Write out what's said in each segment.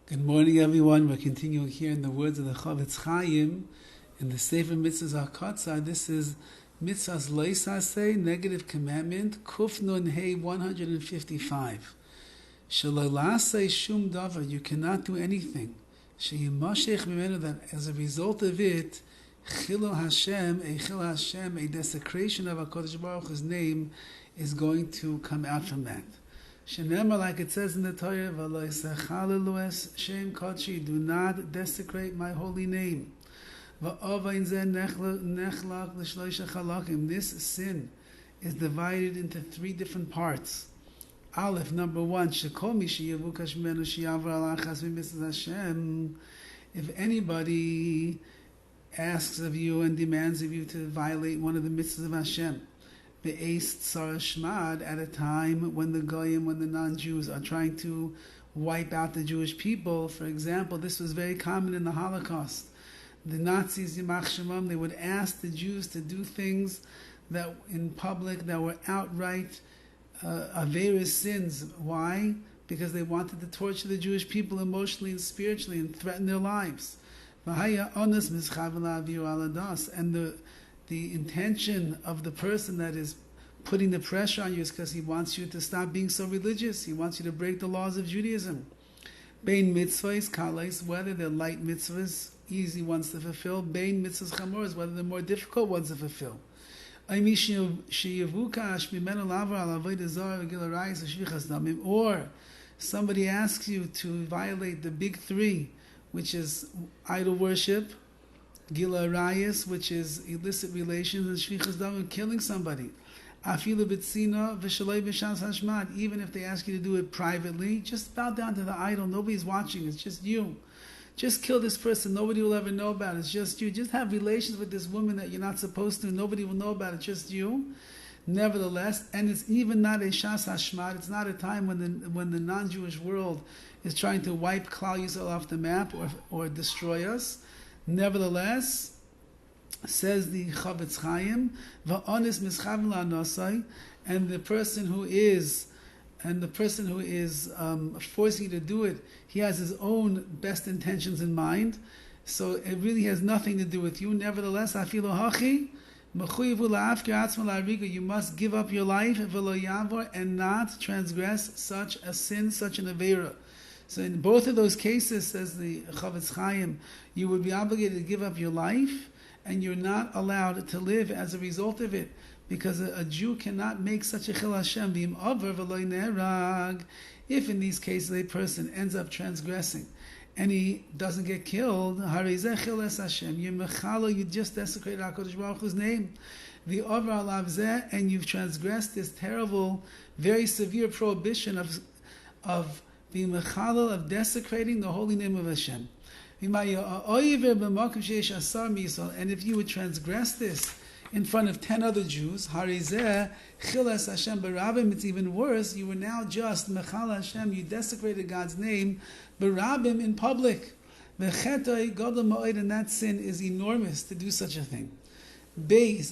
Good morning, everyone. We're continuing here in the words of the HaChaim in the Sefer Mitzvah HaKatzar. This is Mitzvah's Loisaseh, negative commandment, Kuf Nun Hey 155. Shalolaseh Shum Davar, you cannot do anything. Sheyimashech Mimenu, that as a result of it, Chil Hashem, a desecration of HaKadosh Baruch Hu's name is going to come out from that. Shenemar, like it says in the Torah, Shem Kodshi, do not desecrate my holy name. This sin is divided into three different parts. Aleph, number one, if anybody asks of you and demands of you to violate one of the mitzvahs of Hashem, at a time when the Goyim, when the non-Jews are trying to wipe out the Jewish people. For example, this was very common in the Holocaust. The Nazis, Yimach Shemam, they would ask the Jews to do things that in public that were outright Averis sins. Why? Because they wanted to torture the Jewish people emotionally and spiritually and threaten their lives. And the intention of the person that is putting the pressure on you is because he wants you to stop being so religious. He wants you to break the laws of Judaism. Bein mitzvahs, kalais, whether they're light mitzvahs, easy ones to fulfill. Bein mitzvahs chamoras, whether they're more difficult ones to fulfill. Or somebody asks you to violate the big three, which is idol worship, Gila Rayas, which is illicit relations, and Shvichas Dam, killing somebody. Afilu Bitsina, Vishalei Bishas Hashmad, even if they ask you to do it privately, just bow down to the idol. Nobody's watching, it's just you. Just kill this person, nobody will ever know about it, it's just you. Just have relations with this woman that you're not supposed to, nobody will know about it, just you. Nevertheless, and it's even not a Shas Hashmad, it's not a time when the non-Jewish world is trying to wipe Klal Yisrael off the map or destroy us. Nevertheless, says the HaChaim, va'onis mischavim la'anosai, and the person who is forcing you to do it, he has his own best intentions in mind. So it really has nothing to do with you. Nevertheless, afilu hachi, you must give up your life and not transgress such a sin, such an avera. So in both of those cases, says the HaChaim, you would be obligated to give up your life, and you're not allowed to live as a result of it, because a Jew cannot make such a chil Hashem. If in these cases a person ends up transgressing and he doesn't get killed, you just desecrated HaKadosh Baruch Hu's name. And you've transgressed this terrible, very severe prohibition of the mechalal, of desecrating the holy name of Hashem. And if you would transgress this in front of 10 other Jews, it's even worse. You were now just mechal Hashem, you desecrated God's name, barabim, in public. And that sin is enormous to do such a thing. We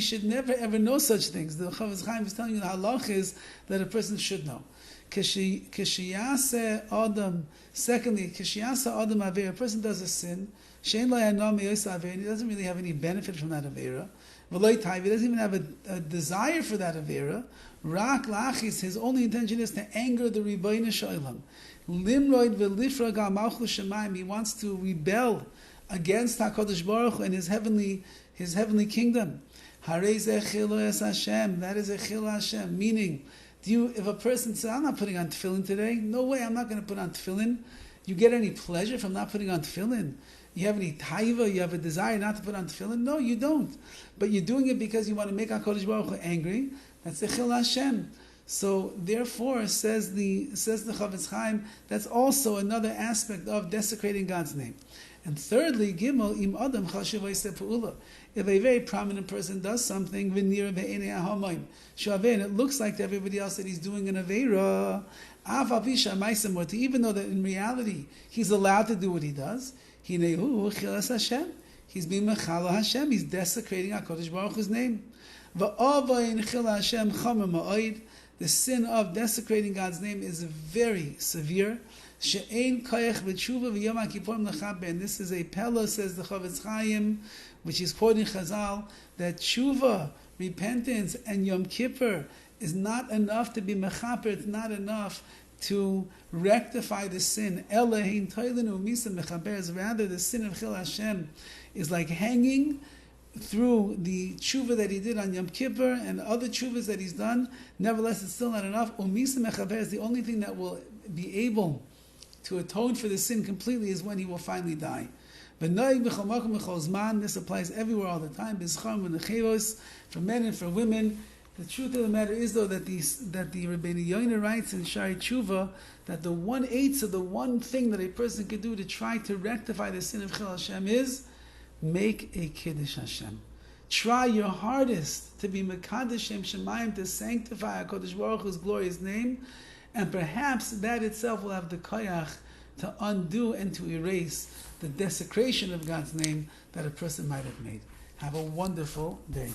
should never ever know such things. The HaChaim is telling you the halach is that a person should know. Secondly, a person does a sin, and he doesn't really have any benefit from that avera. He doesn't even have a desire for that avera. His only intention is to anger the Rebbeinu Shalom. He wants to rebel against HaKadosh Baruch Hu and his heavenly kingdom. That is a chil Hashem, meaning, if a person says, I'm not putting on tefillin today, no way, I'm not going to put on tefillin. You get any pleasure from not putting on tefillin? You have any taiva, you have a desire not to put on tefillin? No, you don't. But you're doing it because you want to make HaKadosh Baruch Hu angry. That's the chil Hashem. So therefore, says the HaChaim, that's also another aspect of desecrating God's name. And thirdly, Gimel, im adam chashuv pu'ula. If a very prominent person does something, and it looks like to everybody else that he's doing an aveira, even though that in reality he's allowed to do what he does, he's being mechal Hashem, he's desecrating HaKadosh Baruch Hu's name. The sin of desecrating God's name is very severe. She'ein koyach b'tshuva v'yom ha'kippurim lechaper. And this is a pella, says the HaChaim, which is quoting Chazal, that tshuva, repentance, and Yom Kippur is not enough to be mechaper. It's not enough to rectify the sin. Elohein toilenu misa mechaper. Rather, the sin of Chil Hashem is like hanging through the tshuva that he did on Yom Kippur and other tshuvas that he's done. Nevertheless, it's still not enough. Umisa mechaper is the only thing that will be able to atone for the sin completely is when he will finally die. This applies everywhere all the time. For men and for women. The truth of the matter is, though, that the Rabbeinu Yoina writes in Shari Tshuva that the 1/8 of the one thing that a person could do to try to rectify the sin of Chil Hashem is make a Kiddush Hashem. Try your hardest to be Mekadosh Shem Shemayim, to sanctify HaKadosh Baruch Hu's glorious name, and perhaps that itself will have the koyach to undo and to erase the desecration of God's name that a person might have made. Have a wonderful day.